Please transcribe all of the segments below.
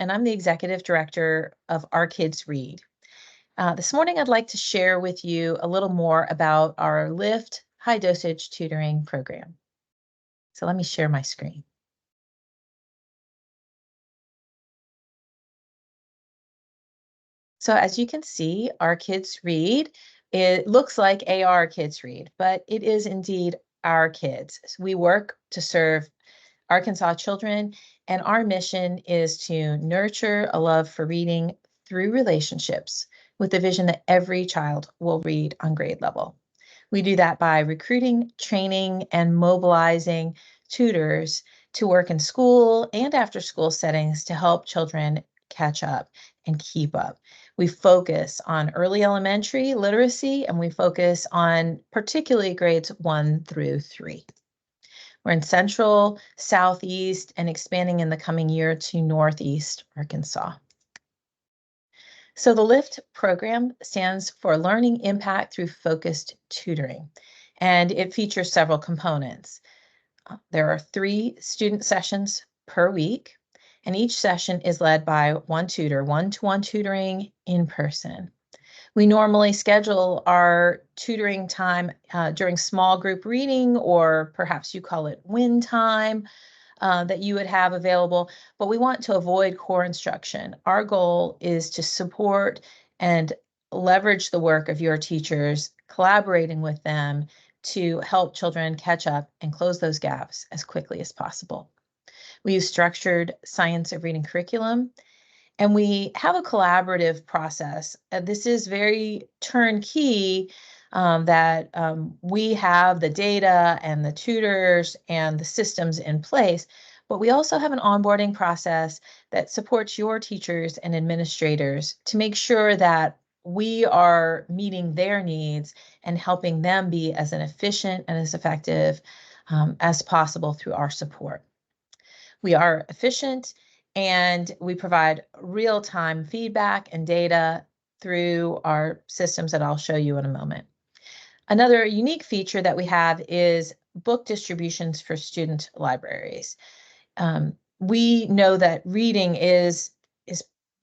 and I'm the Executive Director of Our Kids Read. This morning, I'd like to share with you a little more about our LIFT high dosage tutoring program. So let me share my screen. So as you can see, Our Kids Read, it looks like AR Kids Read, but it is indeed our kids. We work to serve Arkansas children, and our mission is to nurture a love for reading through relationships with the vision that every child will read on grade level. We do that by recruiting, training, and mobilizing tutors to work in school and after school settings to help children catch up and keep up. We focus on early elementary literacy, and we focus on particularly grades 1 through 3. We're in Central, Southeast, and expanding in the coming year to Northeast Arkansas. So the LIFT program stands for Learning Impact Through Focused Tutoring, and it features several components. There are 3 student sessions per week, and each session is led by one tutor, one-to-one tutoring in person. We normally schedule our tutoring time during small group reading, or perhaps you call it win time, that you would have available, but we want to avoid core instruction. Our goal is to support and leverage the work of your teachers, collaborating with them to help children catch up and close those gaps as quickly as possible. We use structured science of reading curriculum, and we have a collaborative process. This is very turnkey, that we have the data and the tutors and the systems in place, but we also have an onboarding process that supports your teachers and administrators to make sure that we are meeting their needs and helping them be as efficient and as effective as possible through our support. We are efficient, and we provide real-time feedback and data through our systems that I'll show you in a moment. Another unique feature that we have is book distributions for student libraries. We know that reading is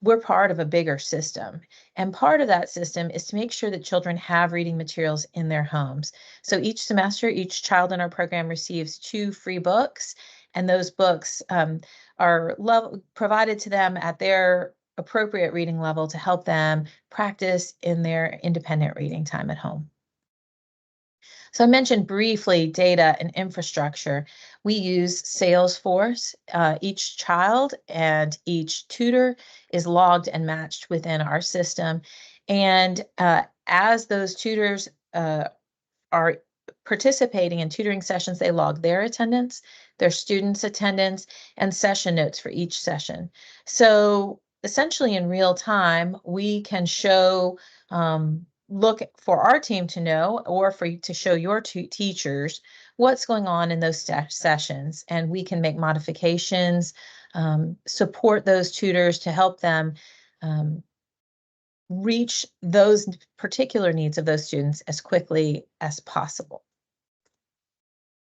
we're part of a bigger system, and part of that system is to make sure that children have reading materials in their homes. So each semester, each child in our program receives 2 free books, and those books are provided to them at their appropriate reading level to help them practice in their independent reading time at home. So I mentioned briefly data and infrastructure. We use Salesforce. Each child and each tutor is logged and matched within our system. And as those tutors are participating in tutoring sessions, they log their attendance, their students' attendance, and session notes for each session. So essentially in real time, we can show, look for our team to know, or for you to show your teachers what's going on in those sessions, and we can make modifications, support those tutors to help them reach those particular needs of those students as quickly as possible.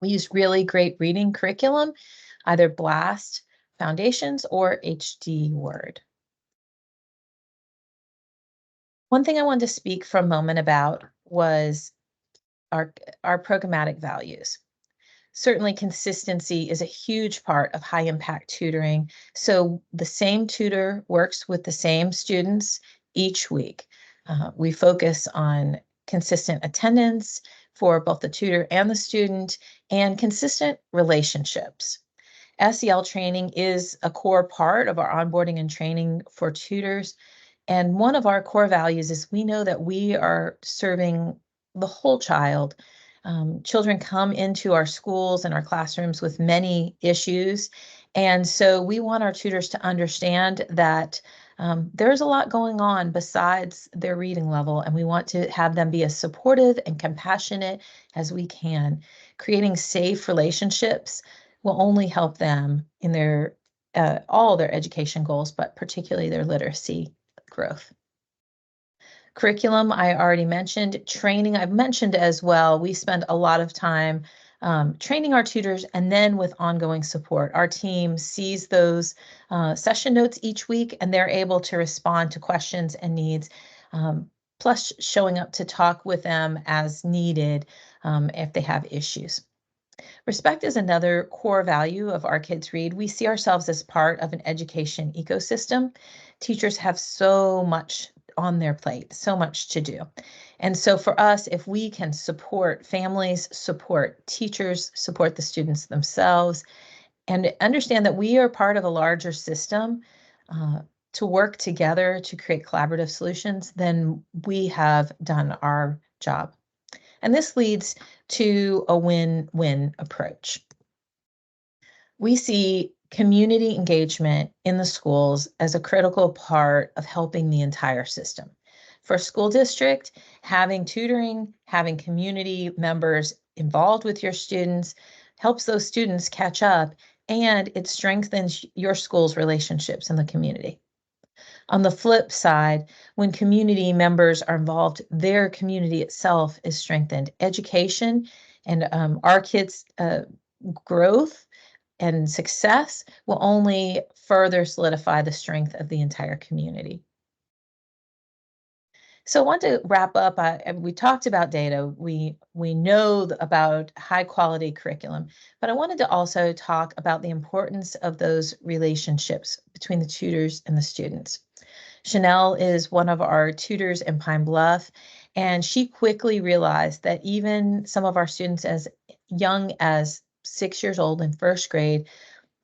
We use really great reading curriculum, either BLAST, Foundations, or HD Word. One thing I wanted to speak for a moment about was our programmatic values. Certainly consistency is a huge part of high impact tutoring. So the same tutor works with the same students each week. We focus on consistent attendance for both the tutor and the student, and consistent relationships. SEL training is a core part of our onboarding and training for tutors. And one of our core values is we know that we are serving the whole child. Children come into our schools and our classrooms with many issues. And so we want our tutors to understand that there's a lot going on besides their reading level, and we want to have them be as supportive and compassionate as we can. Creating safe relationships will only help them in their all their education goals, but particularly their literacy growth. Curriculum, I already mentioned. Training, I've mentioned as well. We spend a lot of time training our tutors, and then with ongoing support. Our team sees those session notes each week, and they're able to respond to questions and needs, plus showing up to talk with them as needed if they have issues. Respect is another core value of Our Kids Read. We see ourselves as part of an education ecosystem. Teachers have so much on their plate, so much to do. And so for us, if we can support families, support teachers, support the students themselves, and understand that we are part of a larger system to work together to create collaborative solutions, then we have done our job. And this leads to a win-win approach. We see community engagement in the schools as a critical part of helping the entire system. For a school district, having tutoring, having community members involved with your students helps those students catch up, and it strengthens your school's relationships in the community. On the flip side, when community members are involved, their community itself is strengthened. Education and our kids' growth and success will only further solidify the strength of the entire community. So I want to wrap up. We talked about data. We know about high quality curriculum, but I wanted to also talk about the importance of those relationships between the tutors and the students. Chanel is one of our tutors in Pine Bluff, and she quickly realized that even some of our students as young as 6 years old in first grade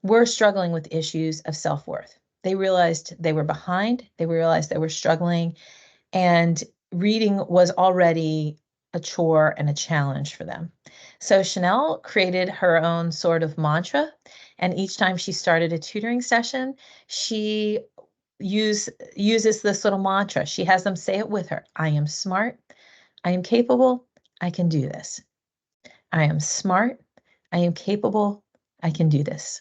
were struggling with issues of self-worth. They realized they were behind, they realized they were struggling, and reading was already a chore and a challenge for them. So Chanel created her own sort of mantra, and each time she started a tutoring session, she uses this little mantra. She has them say it with her. I am smart. I am capable. I can do this. I am smart. I am capable. I can do this.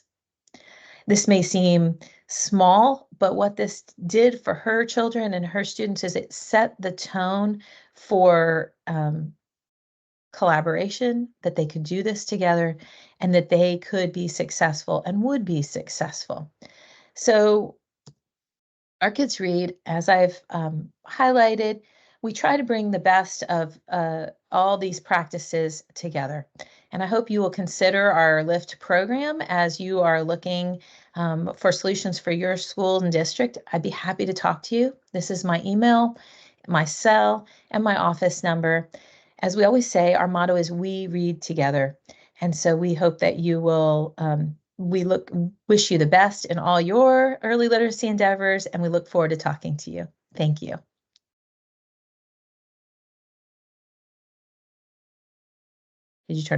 This may seem small, but what this did for her children and her students is it set the tone for collaboration, that they could do this together, and that they could be successful and would be successful. So Our Kids Read, as I've highlighted, we try to bring the best of all these practices together. And I hope you will consider our LIFT program as you are looking for solutions for your school and district. I'd be happy to talk to you. This is my email, my cell, and my office number. As we always say, our motto is we read together. And so we hope that you will wish you the best in all your early literacy endeavors, and we look forward to talking to you. Thank you. Did you turn